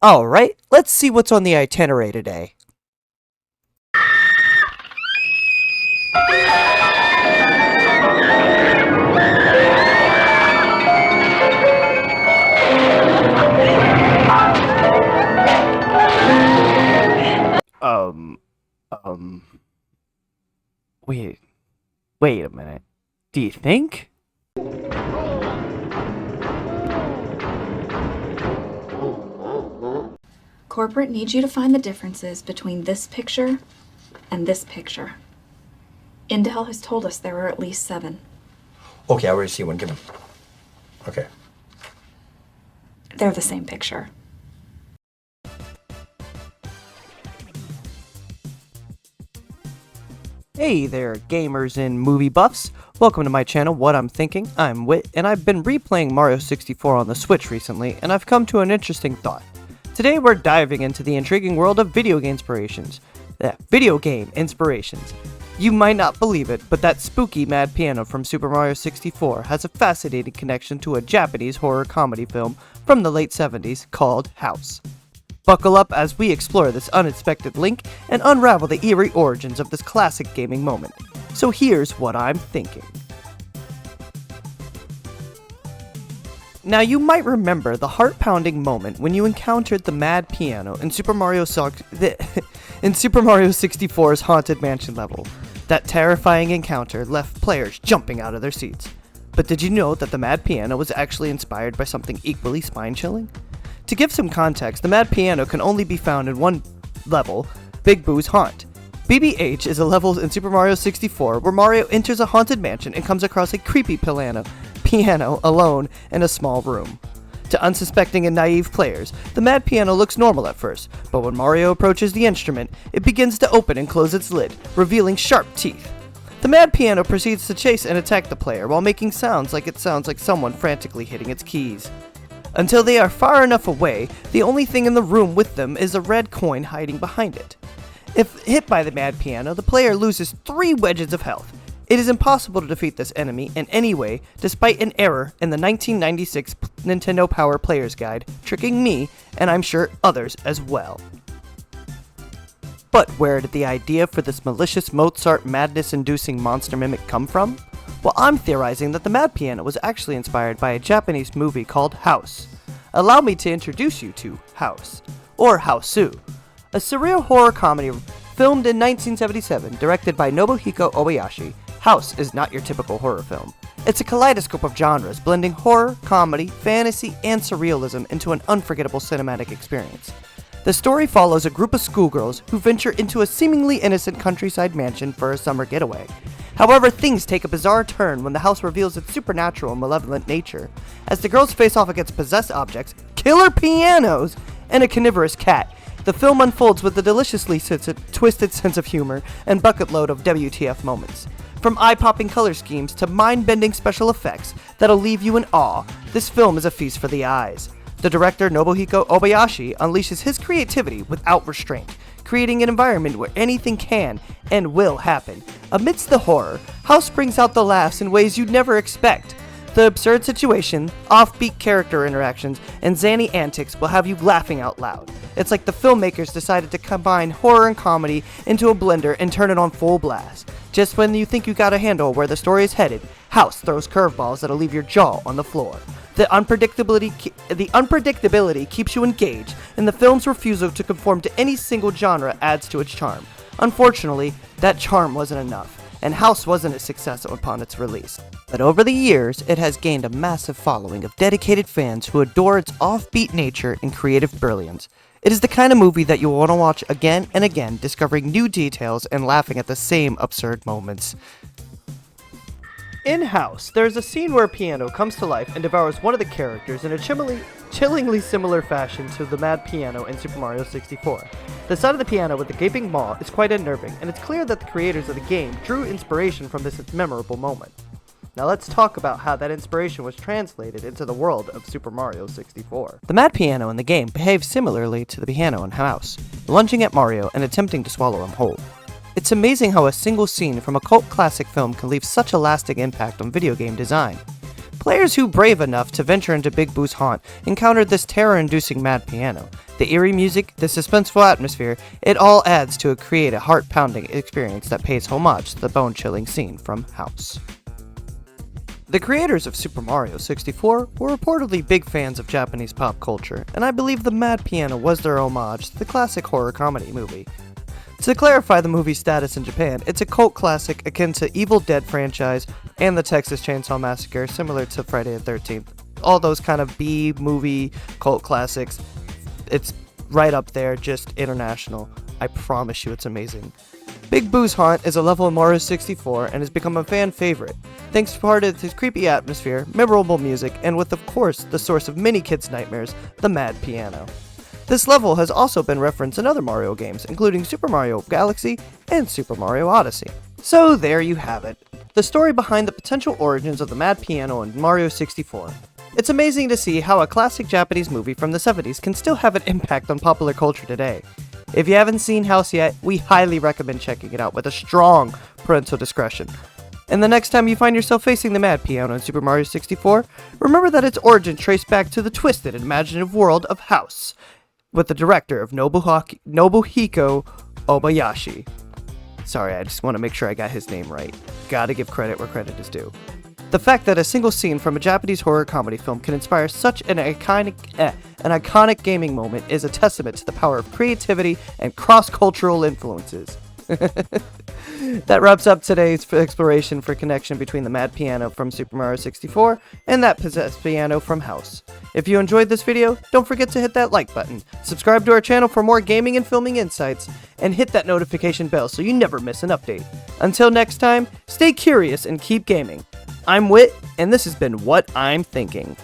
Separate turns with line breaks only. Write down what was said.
Alright, let's see what's on the itinerary today. Wait a minute. Do you think?
Corporate needs you to find the differences between this picture and this picture. Intel has told us there are at least 7.
Okay, I already see one. Give him. Okay.
They're the same picture.
Hey there, gamers and movie buffs. Welcome to my channel, What I'm Thinking. I'm Wit, and I've been replaying Mario 64 on the Switch recently, and I've come to an interesting thought. Today we're diving into the intriguing world of video game inspirations. You might not believe it, but that spooky Madpiano from Super Mario 64 has a fascinating connection to a Japanese horror comedy film from the late 70s called House. Buckle up as we explore this unexpected link and unravel the eerie origins of this classic gaming moment. So here's what I'm thinking. Now you might remember the heart-pounding moment when you encountered the Madpiano in Super Mario 64's Haunted Mansion level. That terrifying encounter left players jumping out of their seats. But did you know that the Madpiano was actually inspired by something equally spine-chilling? To give some context, the Madpiano can only be found in one level, Big Boo's Haunt. BBH is a level in Super Mario 64 where Mario enters a haunted mansion and comes across a creepy piano alone in a small room. To unsuspecting and naive players, the Madpiano looks normal at first, but when Mario approaches the instrument, it begins to open and close its lid, revealing sharp teeth. The Madpiano proceeds to chase and attack the player while making sounds like someone frantically hitting its keys. Until they are far enough away, the only thing in the room with them is a red coin hiding behind it. If hit by the Madpiano, the player loses 3 wedges of health. It is impossible to defeat this enemy in any way, despite an error in the 1996 Nintendo Power Player's Guide, tricking me, and I'm sure others as well. But where did the idea for this malicious Mozart madness-inducing monster mimic come from? Well, I'm theorizing that the Madpiano was actually inspired by a Japanese movie called House. Allow me to introduce you to House, or Houseu, a surreal horror comedy filmed in 1977, directed by Nobuhiko Obayashi. House is not your typical horror film. It's a kaleidoscope of genres, blending horror, comedy, fantasy, and surrealism into an unforgettable cinematic experience. The story follows a group of schoolgirls who venture into a seemingly innocent countryside mansion for a summer getaway. However, things take a bizarre turn when the house reveals its supernatural and malevolent nature, as the girls face off against possessed objects, killer pianos, and a carnivorous cat. The film unfolds with a deliciously twisted sense of humor and bucket load of WTF moments. From eye-popping color schemes to mind-bending special effects that'll leave you in awe, this film is a feast for the eyes. The director Nobuhiko Obayashi unleashes his creativity without restraint, creating an environment where anything can and will happen. Amidst the horror, House brings out the laughs in ways you'd never expect. The absurd situation, offbeat character interactions, and zany antics will have you laughing out loud. It's like the filmmakers decided to combine horror and comedy into a blender and turn it on full blast. Just when you think you got a handle where the story is headed, House throws curveballs that'll leave your jaw on the floor. The unpredictability keeps you engaged, and the film's refusal to conform to any single genre adds to its charm. Unfortunately, that charm wasn't enough, and House wasn't a success upon its release. But over the years, it has gained a massive following of dedicated fans who adore its offbeat nature and creative brilliance. It is the kind of movie that you'll want to watch again and again, discovering new details and laughing at the same absurd moments. In House, there's a scene where a piano comes to life and devours one of the characters in a chillingly similar fashion to the Madpiano in Super Mario 64. The sight of the piano with the gaping maw is quite unnerving, and it's clear that the creators of the game drew inspiration from this memorable moment. Now let's talk about how that inspiration was translated into the world of Super Mario 64. The Madpiano in the game behaves similarly to the piano in House, lunging at Mario and attempting to swallow him whole. It's amazing how a single scene from a cult classic film can leave such a lasting impact on video game design. Players who brave enough to venture into Big Boo's haunt encountered this terror-inducing Madpiano. The eerie music, the suspenseful atmosphere, it all adds to create a heart-pounding experience that pays homage to the bone-chilling scene from House. The creators of Super Mario 64 were reportedly big fans of Japanese pop culture, and I believe the Madpiano was their homage to the classic horror comedy movie. To clarify the movie's status in Japan, it's a cult classic akin to Evil Dead franchise and the Texas Chainsaw Massacre, similar to Friday the 13th. All those kind of B-movie cult classics. It's right up there, just international. I promise you it's amazing. Big Boo's Haunt is a level in Mario 64 and has become a fan favorite, thanks to part of its creepy atmosphere, memorable music, and with of course the source of many kids' nightmares, the Madpiano. This level has also been referenced in other Mario games, including Super Mario Galaxy and Super Mario Odyssey. So there you have it, the story behind the potential origins of the Madpiano in Mario 64. It's amazing to see how a classic Japanese movie from the 70s can still have an impact on popular culture today. If you haven't seen House yet, we highly recommend checking it out with a strong parental discretion. And the next time you find yourself facing the Madpiano in Super Mario 64, remember that its origin traced back to the twisted and imaginative world of House, with the director of Nobuhiko Obayashi. Sorry, I just want to make sure I got his name right. Gotta give credit where credit is due. The fact that a single scene from a Japanese horror comedy film can inspire such an iconic gaming moment is a testament to the power of creativity and cross-cultural influences. That wraps up today's exploration for connection between the Madpiano from Super Mario 64 and that possessed piano from House. If you enjoyed this video, don't forget to hit that like button, subscribe to our channel for more gaming and filming insights, and hit that notification bell so you never miss an update. Until next time, stay curious and keep gaming. I'm Wit, and this has been What I'm Thinking.